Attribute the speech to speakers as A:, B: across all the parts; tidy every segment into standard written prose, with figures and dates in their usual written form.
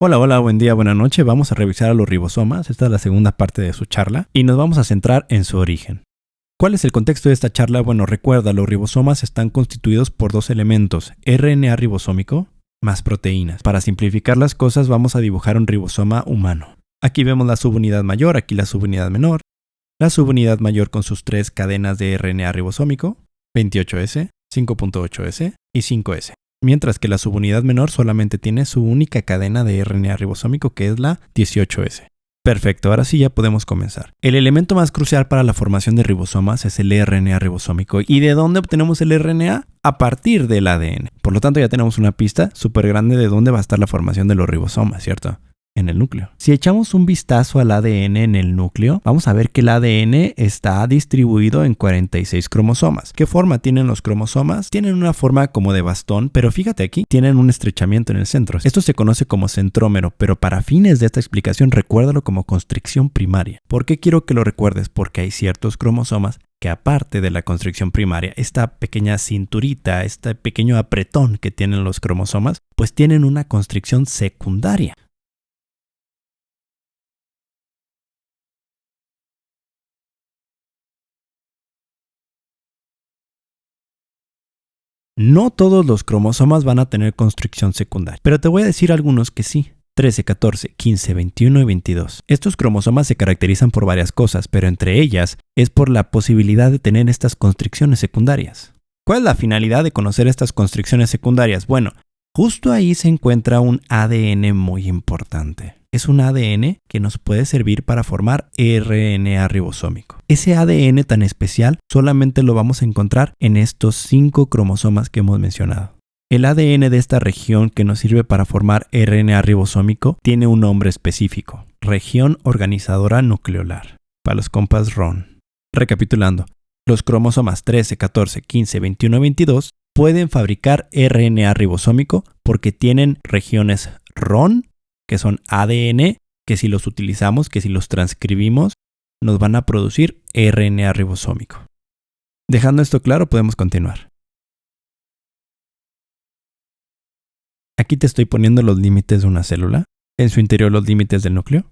A: Hola, hola, buen día, buena noche. Vamos a revisar a los ribosomas. Esta es la segunda parte de su charla y nos vamos a centrar en su origen. ¿Cuál es el contexto de esta charla? Bueno, recuerda, los ribosomas están constituidos por dos elementos, RNA ribosómico más proteínas. Para simplificar las cosas, vamos a dibujar un ribosoma humano. Aquí vemos la subunidad mayor, aquí la subunidad menor. La subunidad mayor con sus tres cadenas de RNA ribosómico, 28S, 5.8S y 5S. Mientras que la subunidad menor solamente tiene su única cadena de RNA ribosómico, que es la 18S. Perfecto, ahora sí ya podemos comenzar. El elemento más crucial para la formación de ribosomas es el RNA ribosómico. ¿Y de dónde obtenemos el RNA? A partir del ADN. Por lo tanto, ya tenemos una pista súper grande de dónde va a estar la formación de los ribosomas, ¿cierto? En el núcleo. Si echamos un vistazo al ADN en el núcleo, vamos a ver que el ADN está distribuido en 46 cromosomas. ¿Qué forma tienen los cromosomas? Tienen una forma como de bastón, pero fíjate aquí, tienen un estrechamiento en el centro. Esto se conoce como centrómero, pero para fines de esta explicación recuérdalo como constricción primaria. ¿Por qué quiero que lo recuerdes? Porque hay ciertos cromosomas que aparte de la constricción primaria, esta pequeña cinturita, este pequeño apretón que tienen los cromosomas, pues tienen una constricción secundaria. No todos los cromosomas van a tener constricción secundaria, pero te voy a decir algunos que sí. 13, 14, 15, 21 y 22. Estos cromosomas se caracterizan por varias cosas, pero entre ellas es por la posibilidad de tener estas constricciones secundarias. ¿Cuál es la finalidad de conocer estas constricciones secundarias? Bueno, justo ahí se encuentra un ADN muy importante. Es un ADN que nos puede servir para formar RNA ribosómico. Ese ADN tan especial solamente lo vamos a encontrar en estos 5 cromosomas que hemos mencionado. El ADN de esta región que nos sirve para formar RNA ribosómico tiene un nombre específico, región organizadora nucleolar, para los compas RON. Recapitulando, los cromosomas 13, 14, 15, 21 y 22 pueden fabricar RNA ribosómico porque tienen regiones RON, que son ADN, que si los utilizamos, que si los transcribimos, nos van a producir RNA ribosómico. Dejando esto claro, podemos continuar. Aquí te estoy poniendo los límites de una célula, en su interior los límites del núcleo.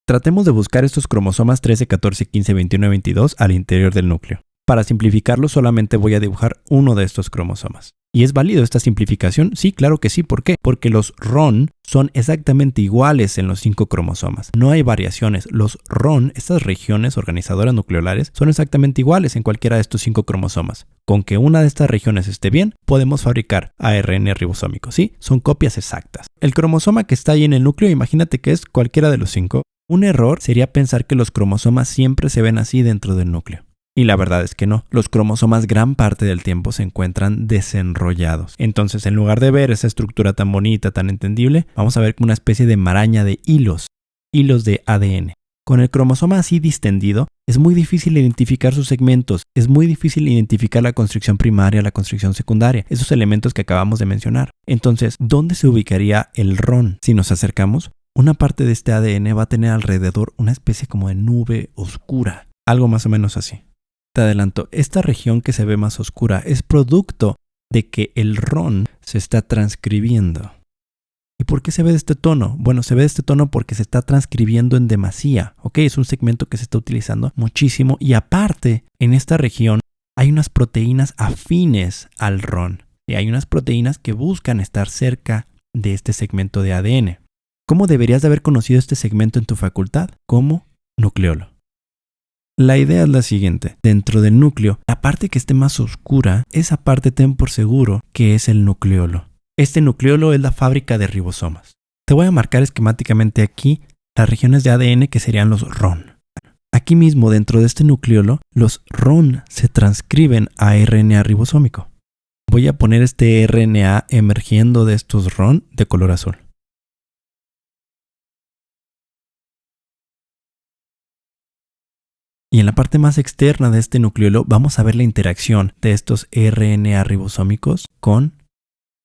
A: Tratemos de buscar estos cromosomas 13, 14, 15, 21 y 22 al interior del núcleo. Para simplificarlo, solamente voy a dibujar uno de estos cromosomas. ¿Y es válido esta simplificación? Sí, claro que sí. ¿Por qué? Porque los RON son exactamente iguales en los 5 cromosomas. No hay variaciones. Los RON, estas regiones organizadoras nucleolares, son exactamente iguales en cualquiera de estos 5 cromosomas. Con que una de estas regiones esté bien, podemos fabricar ARN ribosómico. ¿Sí? Son copias exactas. El cromosoma que está ahí en el núcleo, imagínate que es cualquiera de los 5. Un error sería pensar que los cromosomas siempre se ven así dentro del núcleo. Y la verdad es que no. Los cromosomas gran parte del tiempo se encuentran desenrollados. Entonces, en lugar de ver esa estructura tan bonita, tan entendible, vamos a ver como una especie de maraña de hilos de ADN. Con el cromosoma así distendido, es muy difícil identificar sus segmentos, es muy difícil identificar la constricción primaria, la constricción secundaria, esos elementos que acabamos de mencionar. Entonces, ¿dónde se ubicaría el RON? Si nos acercamos, una parte de este ADN va a tener alrededor una especie como de nube oscura, algo más o menos así. Te adelanto, esta región que se ve más oscura es producto de que el RON se está transcribiendo. ¿Y por qué se ve de este tono? Bueno, se ve de este tono porque se está transcribiendo en demasía, ¿ok? Es un segmento que se está utilizando muchísimo y aparte, en esta región hay unas proteínas afines al RON. Y hay unas proteínas que buscan estar cerca de este segmento de ADN. ¿Cómo deberías de haber conocido este segmento en tu facultad? Como nucleolo. La idea es la siguiente. Dentro del núcleo, la parte que esté más oscura, esa parte ten por seguro que es el nucleolo. Este nucleolo es la fábrica de ribosomas. Te voy a marcar esquemáticamente aquí las regiones de ADN que serían los RON. Aquí mismo dentro de este nucleolo, los RON se transcriben a RNA ribosómico. Voy a poner este RNA emergiendo de estos RON de color azul. Y en la parte más externa de este nucleolo vamos a ver la interacción de estos RNA ribosómicos con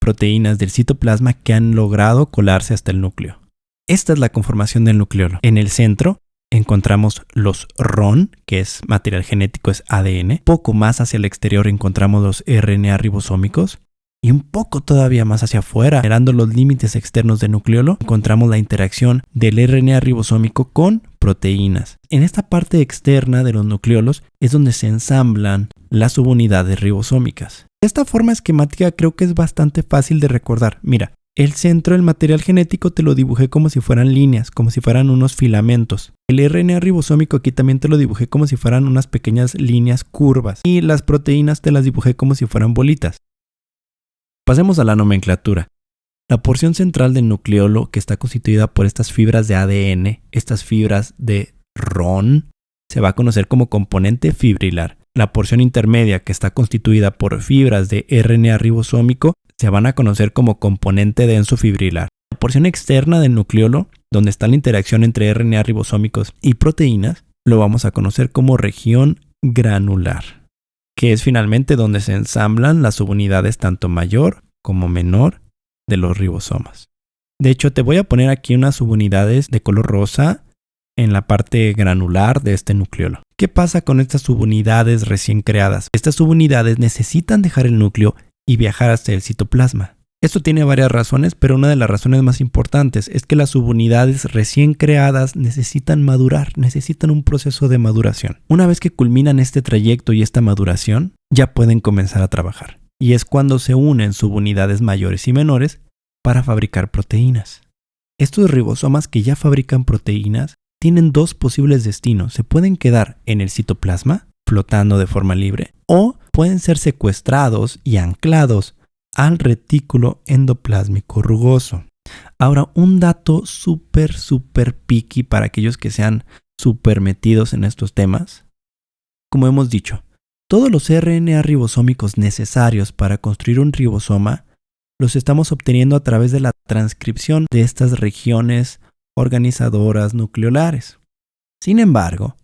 A: proteínas del citoplasma que han logrado colarse hasta el núcleo. Esta es la conformación del nucleolo. En el centro encontramos los RON, que es material genético, es ADN. Poco más hacia el exterior encontramos los RNA ribosómicos. Y un poco todavía más hacia afuera, generando los límites externos del nucleolo, encontramos la interacción del RNA ribosómico con proteínas. En esta parte externa de los nucleolos es donde se ensamblan las subunidades ribosómicas. Esta forma esquemática creo que es bastante fácil de recordar. Mira, el centro del material genético te lo dibujé como si fueran líneas, como si fueran unos filamentos. El RNA ribosómico aquí también te lo dibujé como si fueran unas pequeñas líneas curvas. Y las proteínas te las dibujé como si fueran bolitas. Pasemos a la nomenclatura. La porción central del nucleolo, que está constituida por estas fibras de ADN, estas fibras de RON, se va a conocer como componente fibrilar. La porción intermedia, que está constituida por fibras de RNA ribosómico, se van a conocer como componente denso fibrilar. La porción externa del nucleolo, donde está la interacción entre RNA ribosómicos y proteínas, lo vamos a conocer como región granular, que es finalmente donde se ensamblan las subunidades tanto mayor como menor de los ribosomas. De hecho, te voy a poner aquí unas subunidades de color rosa en la parte granular de este nucleolo. ¿Qué pasa con estas subunidades recién creadas? Estas subunidades necesitan dejar el núcleo y viajar hasta el citoplasma. Esto tiene varias razones, pero una de las razones más importantes es que las subunidades recién creadas necesitan madurar, necesitan un proceso de maduración. Una vez que culminan este trayecto y esta maduración, ya pueden comenzar a trabajar. Y es cuando se unen subunidades mayores y menores para fabricar proteínas. Estos ribosomas que ya fabrican proteínas tienen dos posibles destinos. Se pueden quedar en el citoplasma, flotando de forma libre, o pueden ser secuestrados y anclados al retículo endoplásmico rugoso. Ahora, un dato súper picky para aquellos que sean súper metidos en estos temas. Como hemos dicho, todos los RNA ribosómicos necesarios para construir un ribosoma los estamos obteniendo a través de la transcripción de estas regiones organizadoras nucleolares. Sin embargo,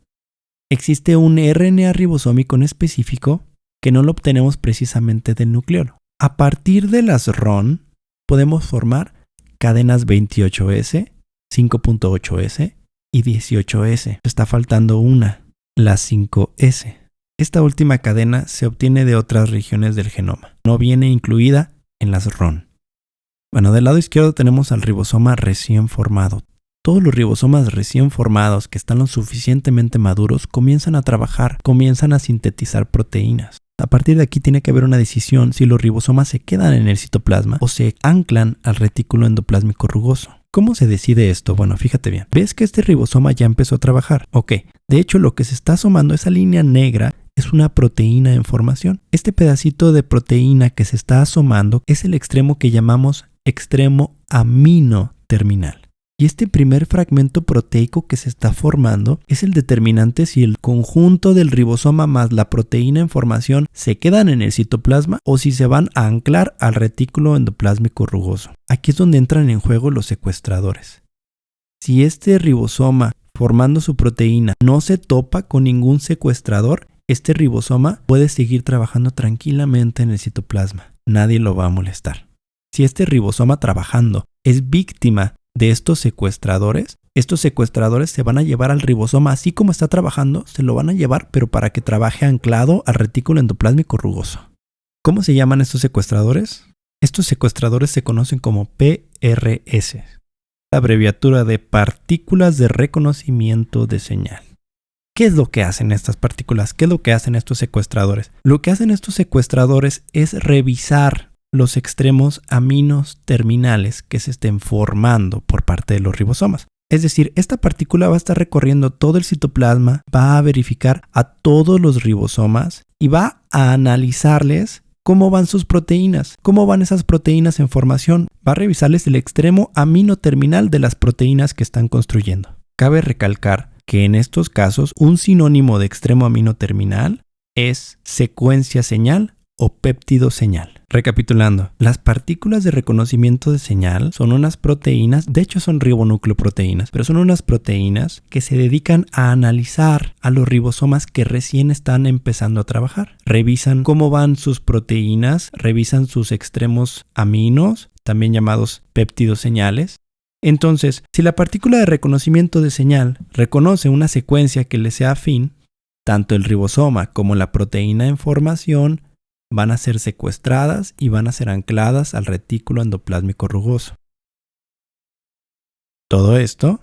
A: existe un RNA ribosómico en específico que no lo obtenemos precisamente del nucleolo. A partir de las RON podemos formar cadenas 28S, 5.8S y 18S. Está faltando una, la 5S. Esta última cadena se obtiene de otras regiones del genoma. No viene incluida en las RON. Bueno, del lado izquierdo tenemos al ribosoma recién formado. Todos los ribosomas recién formados que están lo suficientemente maduros comienzan a trabajar, comienzan a sintetizar proteínas. A partir de aquí tiene que haber una decisión si los ribosomas se quedan en el citoplasma o se anclan al retículo endoplásmico rugoso. ¿Cómo se decide esto? Bueno, fíjate bien. ¿Ves que este ribosoma ya empezó a trabajar? Ok. De hecho, lo que se está asomando, esa línea negra, es una proteína en formación. Este pedacito de proteína que se está asomando es el extremo que llamamos extremo amino terminal. Y este primer fragmento proteico que se está formando es el determinante si el conjunto del ribosoma más la proteína en formación se quedan en el citoplasma o si se van a anclar al retículo endoplásmico rugoso. Aquí es donde entran en juego los secuestradores. Si este ribosoma formando su proteína no se topa con ningún secuestrador, este ribosoma puede seguir trabajando tranquilamente en el citoplasma. Nadie lo va a molestar. Si este ribosoma trabajando es víctima de estos secuestradores se van a llevar al ribosoma así como está trabajando, se lo van a llevar, pero para que trabaje anclado al retículo endoplásmico rugoso. ¿Cómo se llaman estos secuestradores? Estos secuestradores se conocen como PRS, la abreviatura de partículas de reconocimiento de señal. ¿Qué es lo que hacen estas partículas? ¿Qué es lo que hacen estos secuestradores? Lo que hacen estos secuestradores es revisar los extremos aminos terminales que se estén formando por parte de los ribosomas. Es decir, esta partícula va a estar recorriendo todo el citoplasma, va a verificar a todos los ribosomas y va a analizarles cómo van sus proteínas, cómo van esas proteínas en formación. Va a revisarles el extremo amino terminal de las proteínas que están construyendo. Cabe recalcar que en estos casos un sinónimo de extremo amino terminal es secuencia señal o péptido señal. Recapitulando, las partículas de reconocimiento de señal son unas proteínas, de hecho son ribonucleoproteínas, pero son unas proteínas que se dedican a analizar a los ribosomas que recién están empezando a trabajar. Revisan cómo van sus proteínas, revisan sus extremos aminos, también llamados péptidos señales. Entonces, si la partícula de reconocimiento de señal reconoce una secuencia que le sea afín, tanto el ribosoma como la proteína en formación van a ser secuestradas y van a ser ancladas al retículo endoplásmico rugoso. Todo esto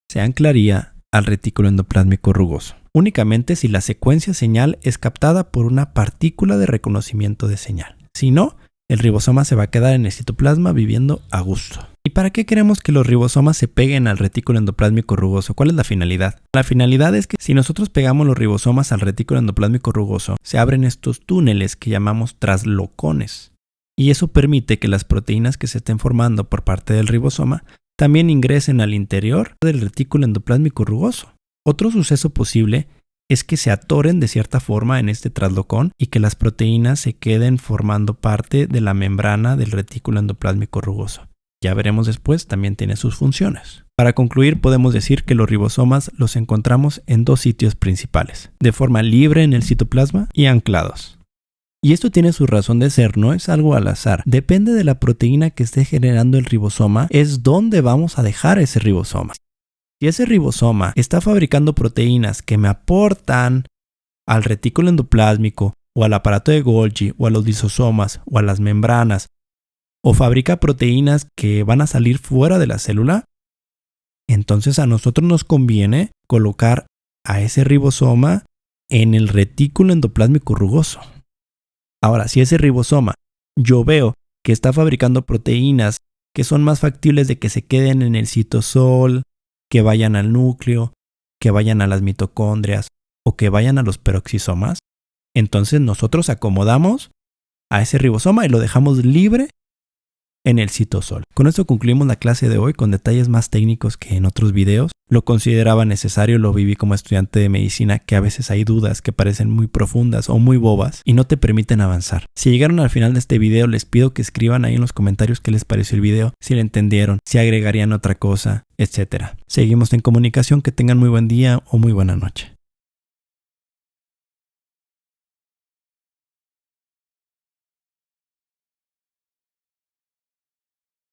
A: se anclaría al retículo endoplásmico rugoso, únicamente si la secuencia señal es captada por una partícula de reconocimiento de señal. Si no, el ribosoma se va a quedar en el citoplasma viviendo a gusto. ¿Y para qué queremos que los ribosomas se peguen al retículo endoplásmico rugoso? ¿Cuál es la finalidad? La finalidad es que si nosotros pegamos los ribosomas al retículo endoplásmico rugoso, se abren estos túneles que llamamos traslocones. Y eso permite que las proteínas que se estén formando por parte del ribosoma también ingresen al interior del retículo endoplásmico rugoso. Otro suceso posible es que se atoren de cierta forma en este traslocón y que las proteínas se queden formando parte de la membrana del retículo endoplásmico rugoso. Ya veremos después, también tiene sus funciones. Para concluir, podemos decir que los ribosomas los encontramos en dos sitios principales, de forma libre en el citoplasma y anclados. Y esto tiene su razón de ser, no es algo al azar. Depende de la proteína que esté generando el ribosoma, es dónde vamos a dejar ese ribosoma. Si ese ribosoma está fabricando proteínas que me aportan al retículo endoplásmico, o al aparato de Golgi, o a los lisosomas, o a las membranas, o fabrica proteínas que van a salir fuera de la célula, entonces a nosotros nos conviene colocar a ese ribosoma en el retículo endoplásmico rugoso. Ahora, si ese ribosoma yo veo que está fabricando proteínas que son más factibles de que se queden en el citosol, que vayan al núcleo, que vayan a las mitocondrias o que vayan a los peroxisomas, entonces nosotros acomodamos a ese ribosoma y lo dejamos libre en el citosol. Con esto concluimos la clase de hoy con detalles más técnicos que en otros videos. Lo consideraba necesario, lo viví como estudiante de medicina, que a veces hay dudas que parecen muy profundas o muy bobas y no te permiten avanzar. Si llegaron al final de este video, les pido que escriban ahí en los comentarios qué les pareció el video, si lo entendieron, si agregarían otra cosa, etc. Seguimos en comunicación, que tengan muy buen día o muy buena noche.